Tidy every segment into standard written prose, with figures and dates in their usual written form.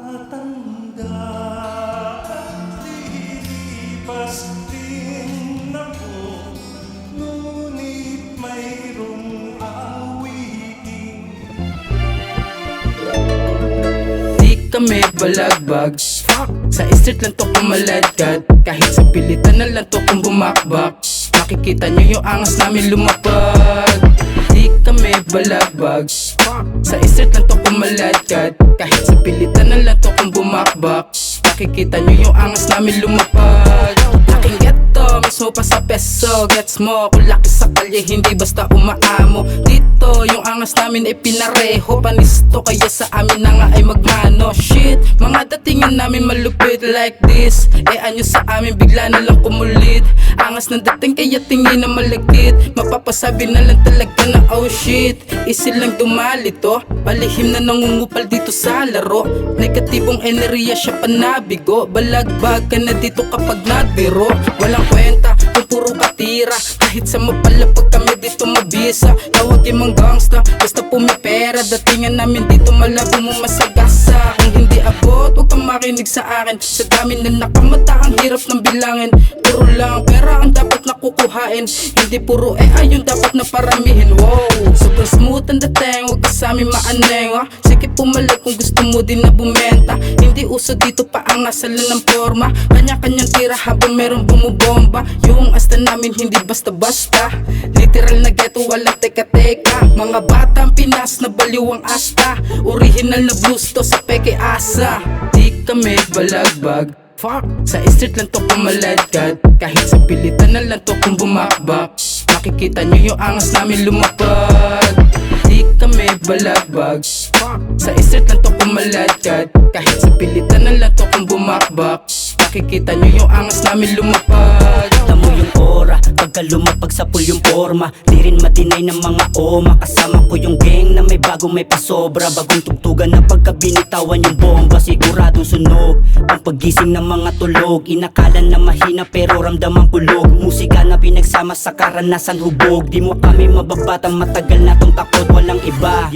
Tumatanda at lilipas din ako, ngunit mayroong awitin. Di kami balagbag, sa street lang to kumaladkad. Kahit sa pilitan na lang to kung bumakbak, makikita nyo yung angas namin lumapag. Di kami balagbag, sa street lang to kumaladkad. Kahit sa pilitan na lang to kung bumakbak, makikita nyo yung angas namin lumapag. Laking ghetto, mismo pa sa peso. Gets mo, kung laki sa kalye, hindi basta umaamo. Dito, yung angas namin ay pinareho. Panisto, kaya sa amin na nga ay magmano. Shit, mga datingan namin malupit like this. Eh anyo sa amin, bigla na lang kumulit. Angas ng dating, kaya tingin na malagkit. Mapapasabi na lang talaga na oh shit. Easy lang dumali to, palihim na nangungupal dito sa laro. Negatibong enerhiya siya panabigo. Balagbag ka na dito kapag nagbiro. Walang kwenta kung puro katira, kahit sa mapalapag kami dito mabisa. Tawagin mong gangsta, basta pumipera. Datingan namin dito malabo mo masagasa. Kung hindi abot, huwag kang makinig sa akin. Sa dami na nakamata, ang hirap ng bilangin. Puro lang pera ang dapat nakukuhain, hindi puro ayun dapat na paramihin. Wow, sobrang smooth ang dating, huwag ka sa amin maaneng. Sige pumalag kung gusto mo din na bumenta. Hindi uso dito pa ang asalan ng forma, kanya-kanyang tira habang meron bumubomba. Yung asta namin hindi basta-basta, literal na ghetto, walang teka-teka. Mga batang Pinas na baliw ang asta, original na blues to sa peke asa. Di kami balagbag, sa street lang to kumaladkad. Kahit sa pilitan na lang to kung bumakbak, makikita nyo yung angas namin lumapag. Di kami balagbag, sa street lang to kumaladkad. Kahit sa pilitan na lang to kung bumakbak, makikita nyo yung angas namin lumapag. Alam mo yung aura, pagka lumapag sa pool yung forma. Di rin matinay ng mga oma, kasama ko yung gang na may bago may pasobra. Bagong tugtugan na pagka binitawan yung bomba, siguradong sunog ang paggising ng mga tulog. Inakala na mahina pero ramdam ang pulog. Musika na pinagsama sa karanasan hubog. Di mo kami mababatang, matagal na tong takot, walang iba.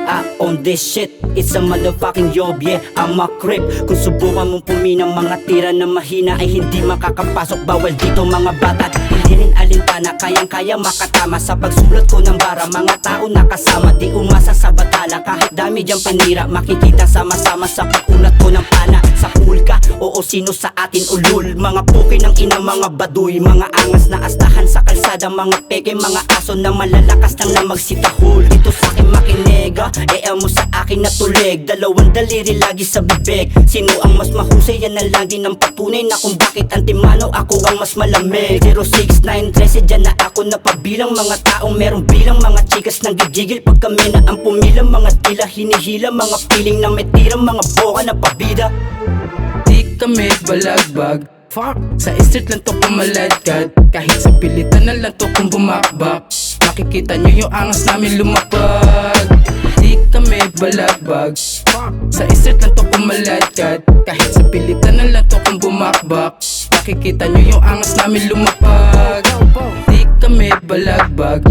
I own this shit, it's a motherfucking job, yeah, I'm a creep. Kung subukan mong puminang mga tira na mahina, ay hindi makakapasok, bawal dito mga bata. Hindi rin alintana, kayang-kaya makatama sa pagsulat ko ng bara. Mga tao nakasama, di umasa sa batala. Kahit dami diyang panira, makikita sama-sama sa pag-ulat ko ng pana. Sa pool ka, oo sino sa atin ulul. Mga puki ng ina, mga baduy, mga angas na astahan sa kalsada. Mga peke, mga aso na malalakas lang na magsitahol. Dito sa akin makinega, mo sa akin na tulig. Dalawang daliri lagi sa bibig. Sino ang mas mahusay, yan ang lagi ng patunay na kung bakit antimano ako ang mas malamig. 06913, dyan na ako napabilang. Mga taong merong bilang, mga chikas nang gigigil pag kami na ang pumilang. Mga tila hinihila, mga piling na may tirang, mga boka na pabida. Di kami balagbag, sa street lang to kumaladkad. Kahit sa pilitan na lang to kung bumakbak, makikita nyo yung angas namin lumapag. Di kami balagbag, sa street lang to kumaladkad. Kahit sa pilitan na lang to kung bumakbak, makikita nyo yung angas namin lumapag. Di kami balagbag,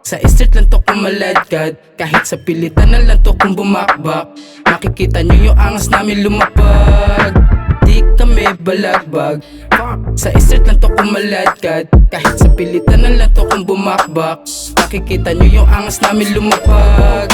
sa street lang to kumaladkad. Kahit sa pilitan na lang to kung bumakbak, makikita nyo yung angas namin lumapag. Di kami balagbag, sa street lang to kumaladkad. Kahit sa pilitan na lang to kung bumakbak, makikita nyo yung angas namin lumapag.